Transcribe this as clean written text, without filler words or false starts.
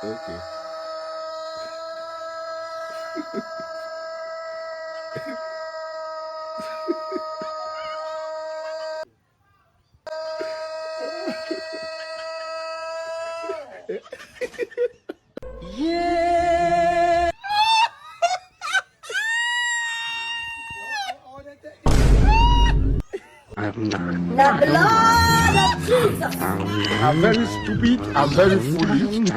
Okay. The blood of Jesus. I'm very stupid. I'm very foolish.